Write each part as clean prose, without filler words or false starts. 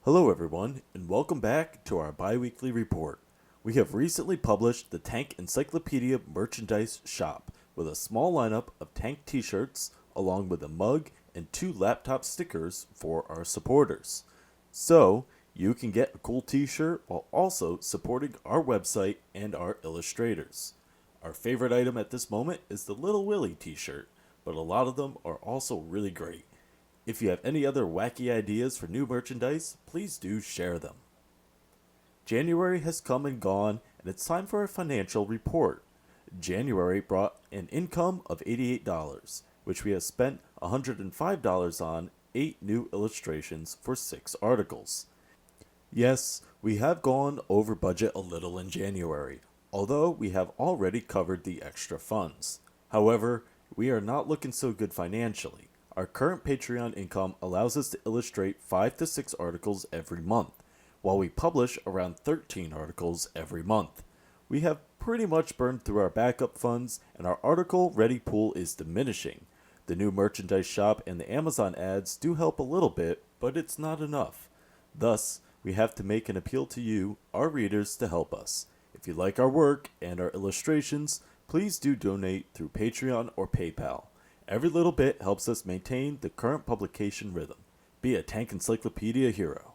Hello everyone, and welcome back to our bi-weekly report. We have recently published the Tank Encyclopedia merchandise shop with a small lineup of tank t-shirts along with a mug and 2 laptop stickers for our supporters. So, you can get a cool t-shirt while also supporting our website and our illustrators. Our favorite item at this moment is the Little Willie t-shirt, but a lot of them are also really great. If you have any other wacky ideas for new merchandise, please do share them. January has come and gone, and it's time for a financial report. January brought an income of $88, which we have spent $105 on 8 new illustrations for 6 articles. Yes, we have gone over budget a little in January, although we have already covered the extra funds. However, we are not looking so good financially. Our current Patreon income allows us to illustrate 5 to 6 articles every month, while we publish around 13 articles every month. We have pretty much burned through our backup funds, and our article ready pool is diminishing. The new merchandise shop and the Amazon ads do help a little bit, but it's not enough. Thus, we have to make an appeal to you, our readers, to help us. If you like our work and our illustrations, please do donate through Patreon or PayPal. Every little bit helps us maintain the current publication rhythm. Be a Tank Encyclopedia hero.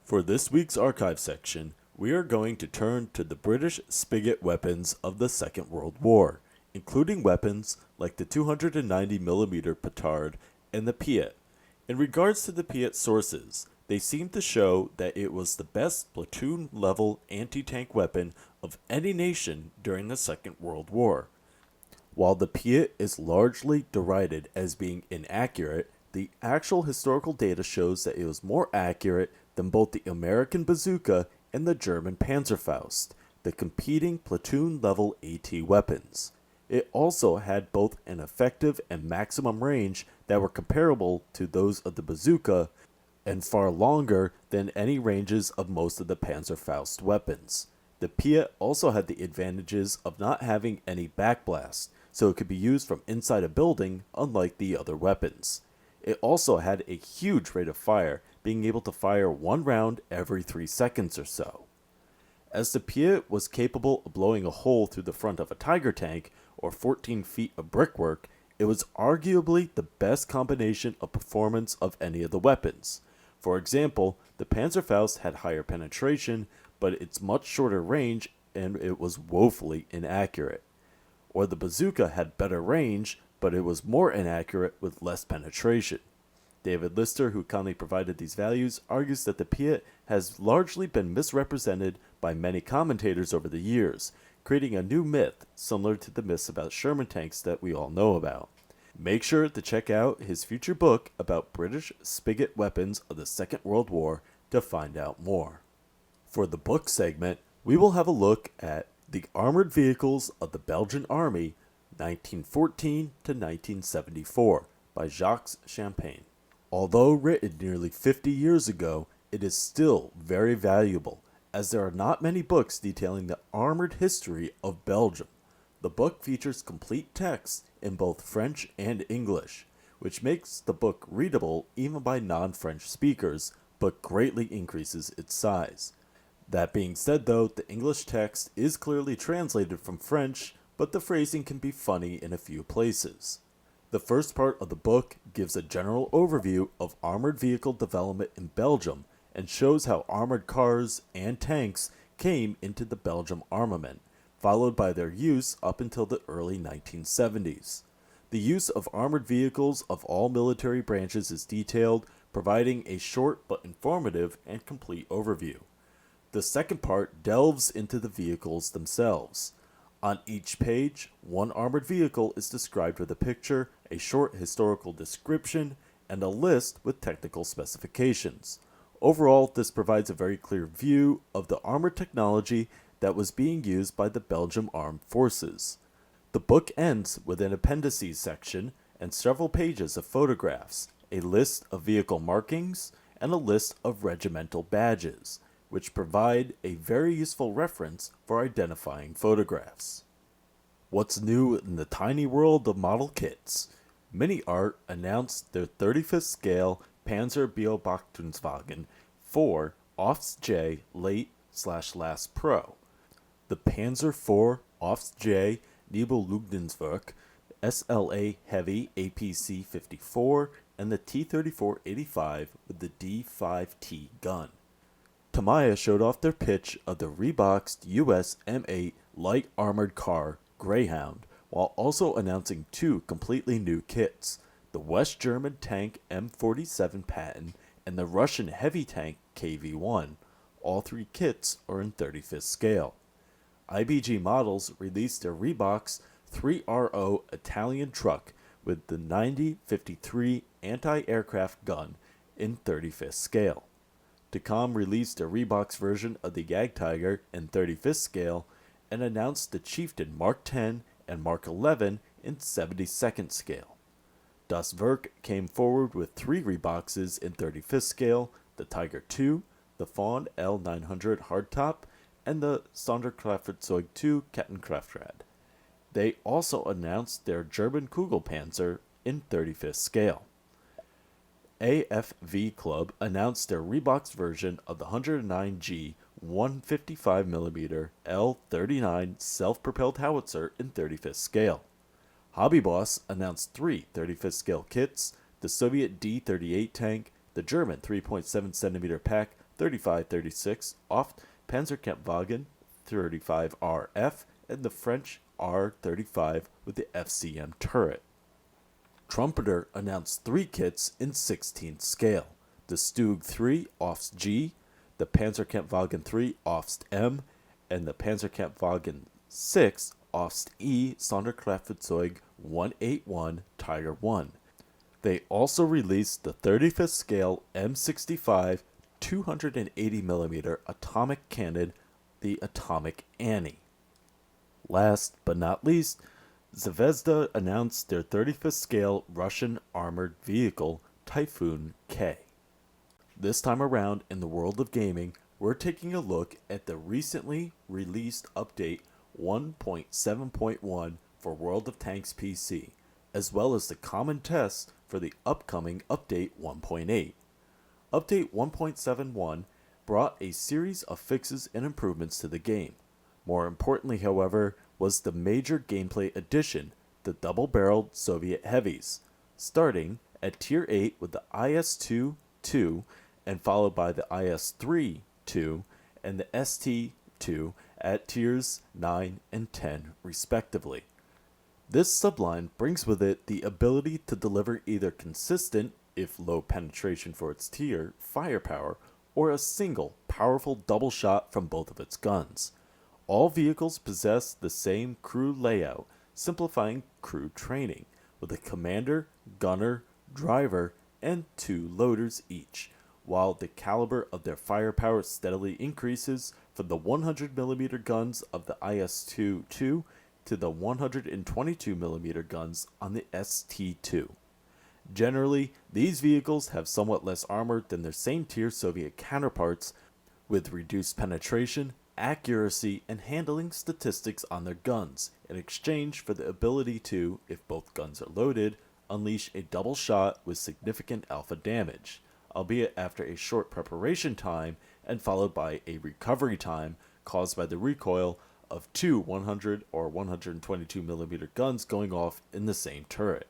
For this week's archive section, we are going to turn to the British spigot weapons of the Second World War, including weapons like the 290mm petard and the Piat. In regards to the Piat sources, they seem to show that it was the best platoon-level anti-tank weapon of any nation during the Second World War. While the Piat is largely derided as being inaccurate, the actual historical data shows that it was more accurate than both the American bazooka and the German Panzerfaust, the competing platoon-level AT weapons. It also had both an effective and maximum range that were comparable to those of the bazooka, and far longer than any ranges of most of the Panzerfaust weapons. The Piat also had the advantages of not having any backblast, so it could be used from inside a building, unlike the other weapons. It also had a huge rate of fire, being able to fire 1 round every 3 seconds or so. As the Piat was capable of blowing a hole through the front of a Tiger tank, or 14 feet of brickwork, it was arguably the best combination of performance of any of the weapons. For example, the Panzerfaust had higher penetration, but its much shorter range, and it was woefully inaccurate. Or the bazooka had better range, but it was more inaccurate with less penetration. David Lister, who kindly provided these values, argues that the Piat has largely been misrepresented by many commentators over the years, creating a new myth similar to the myths about Sherman tanks that we all know about. Make sure to check out his future book about British spigot weapons of the Second World War to find out more. For the book segment, we will have a look at The Armored Vehicles of the Belgian Army, 1914 to 1974, by Jacques Champagne. Although written nearly 50 years ago, it is still very valuable, as there are not many books detailing the armored history of Belgium. The book features complete text in both French and English, which makes the book readable even by non-French speakers, but greatly increases its size. That being said though, the English text is clearly translated from French, but the phrasing can be funny in a few places. The first part of the book gives a general overview of armored vehicle development in Belgium and shows how armored cars and tanks came into the Belgium armament, followed by their use up until the early 1970s. The use of armored vehicles of all military branches is detailed, providing a short but informative and complete overview. The second part delves into the vehicles themselves. On each page, one armored vehicle is described with a picture, a short historical description, and a list with technical specifications. Overall, this provides a very clear view of the armored technology that was being used by the Belgian Armed Forces. The book ends with an appendices section and several pages of photographs, a list of vehicle markings, and a list of regimental badges, which provide a very useful reference for identifying photographs. What's new in the tiny world of model kits? Mini Art announced their 35th scale Panzer Beobachtungswagen 4 Offs J Late/Last Pro, the Panzer IV Offs J Nibelungenwerk SLA Heavy APC 54, and the T-34-85 with the D5T gun. Tamiya showed off their pitch of the reboxed US M8 light armored car Greyhound, while also announcing two completely new kits, the West German tank M47 Patton and the Russian heavy tank KV-1. All three kits are in 35th scale. IBG Models released their rebox 3RO Italian truck with the 90-53 anti-aircraft gun in 35th scale. Tacom released a rebox version of the Jagdtiger in 35th scale and announced the Chieftain Mark 10 and Mark 11 in 72nd scale. Das Werk came forward with three reboxes in 35th scale, the Tiger II, the Fawn L900 hardtop, and the Sonderkraftfahrzeug II Kettenkraftrad. They also announced their German Kugelpanzer in 35th scale. AFV Club announced their rebox version of the 109G 155mm L39 self-propelled howitzer in 35th scale. Hobby Boss announced three 35th scale kits, the Soviet D-38 tank, the German 3.7cm pack 35-36 Oft Panzerkampfwagen 35RF, and the French R35 with the FCM turret. Trumpeter announced three kits in 16th scale, the Stug 3 Offs G, the Panzerkampfwagen 3 Offs M, and the Panzerkampfwagen 6 Offs E Sonderkraftfahrzeug 181 Tiger 1. They also released the 35th scale M65 280mm atomic cannon, the Atomic Annie. Last but not least, Zvezda announced their 35th scale Russian armored vehicle, Typhoon K. This time around in the world of gaming, we're taking a look at the recently released update 1.7.1 for World of Tanks PC, as well as the common test for the upcoming update 1.8. Update 1.71 brought a series of fixes and improvements to the game. More importantly, however, was the major gameplay addition, the double-barreled Soviet heavies, starting at Tier 8 with the IS-2-2 and followed by the IS-3-2 and the ST-2 at Tiers 9 and 10 respectively. This subline brings with it the ability to deliver either consistent, if low penetration for its tier, firepower, or a single, powerful double shot from both of its guns. All vehicles possess the same crew layout, simplifying crew training, with a commander, gunner, driver, and two loaders each, while the caliber of their firepower steadily increases from the 100mm guns of the IS-2-2 to the 122mm guns on the ST-2. Generally, these vehicles have somewhat less armor than their same-tier Soviet counterparts, with reduced penetration, accuracy, and handling statistics on their guns, in exchange for the ability to, if both guns are loaded, unleash a double shot with significant alpha damage, albeit after a short preparation time and followed by a recovery time caused by the recoil of two 100 or 122mm guns going off in the same turret.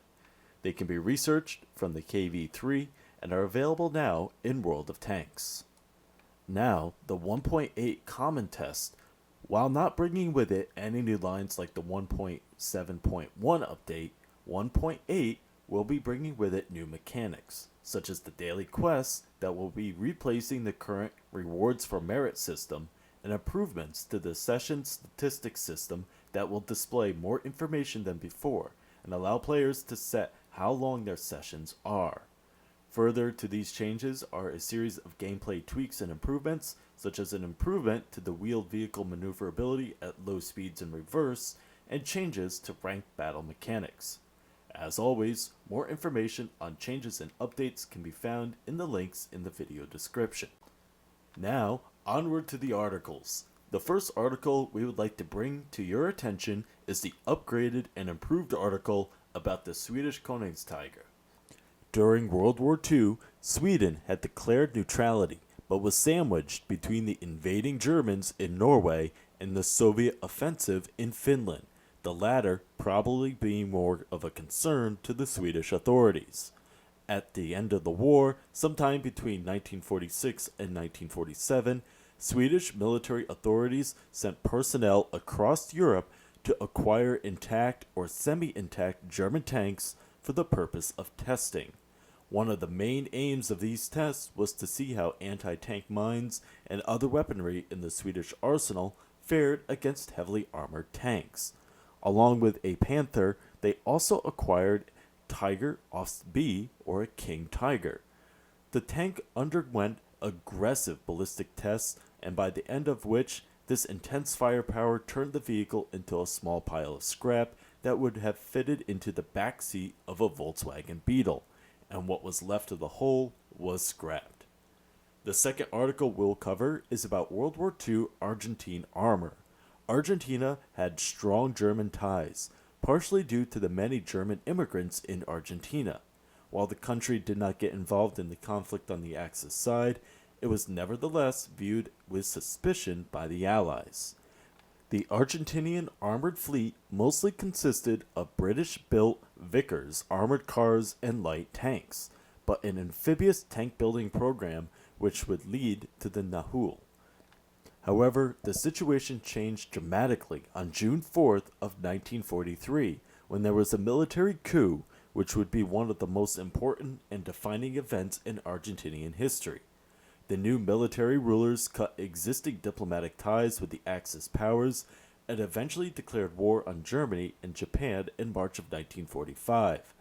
They can be researched from the KV-3 and are available now in World of Tanks. Now, the 1.8 common test, while not bringing with it any new lines like the 1.7.1 update, 1.8 will be bringing with it new mechanics, such as the daily quests that will be replacing the current rewards for merit system, and improvements to the session statistics system that will display more information than before and allow players to set how long their sessions are. Further to these changes are a series of gameplay tweaks and improvements, such as an improvement to the wheeled vehicle maneuverability at low speeds in reverse, and changes to ranked battle mechanics. As always, more information on changes and updates can be found in the links in the video description. Now, onward to the articles. The first article we would like to bring to your attention is the upgraded and improved article about the Swedish Königstiger. During World War II, Sweden had declared neutrality, but was sandwiched between the invading Germans in Norway and the Soviet offensive in Finland, the latter probably being more of a concern to the Swedish authorities. At the end of the war, sometime between 1946 and 1947, Swedish military authorities sent personnel across Europe to acquire intact or semi-intact German tanks for the purpose of testing. One of the main aims of these tests was to see how anti-tank mines and other weaponry in the Swedish arsenal fared against heavily armored tanks. Along with a Panther, they also acquired Tiger Ost B, or a King Tiger. The tank underwent aggressive ballistic tests, and by the end of which this intense firepower turned the vehicle into a small pile of scrap that would have fitted into the back seat of a Volkswagen Beetle, and what was left of the whole was scrapped. The second article we'll cover is about World War II Argentine armor. Argentina had strong German ties, partially due to the many German immigrants in Argentina. While the country did not get involved in the conflict on the Axis side, it was nevertheless viewed with suspicion by the Allies. The Argentinian armored fleet mostly consisted of British-built Vickers armored cars and light tanks, but an amphibious tank-building program which would lead to the Nahul. However, the situation changed dramatically on June 4th of 1943 when there was a military coup which would be one of the most important and defining events in Argentinian history. The new military rulers cut existing diplomatic ties with the Axis powers and eventually declared war on Germany and Japan in March of 1945.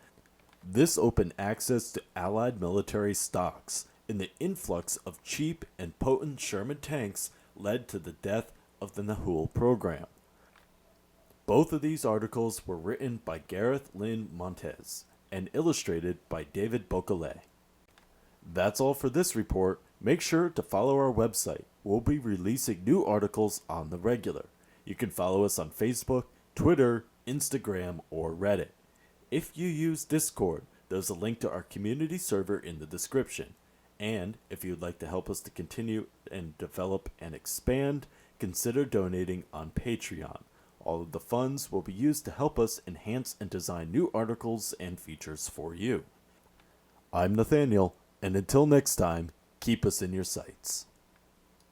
This opened access to Allied military stocks, and the influx of cheap and potent Sherman tanks led to the death of the Nahul program. Both of these articles were written by Gareth Lynn Montes and illustrated by David Bocale. That's all for this report. Make sure to follow our website. We'll be releasing new articles on the regular. You can follow us on Facebook, Twitter, Instagram, or Reddit. If you use Discord, there's a link to our community server in the description. And if you'd like to help us to continue and develop and expand, consider donating on Patreon. All of the funds will be used to help us enhance and design new articles and features for you. I'm Nathaniel, and until next time, keep us in your sights.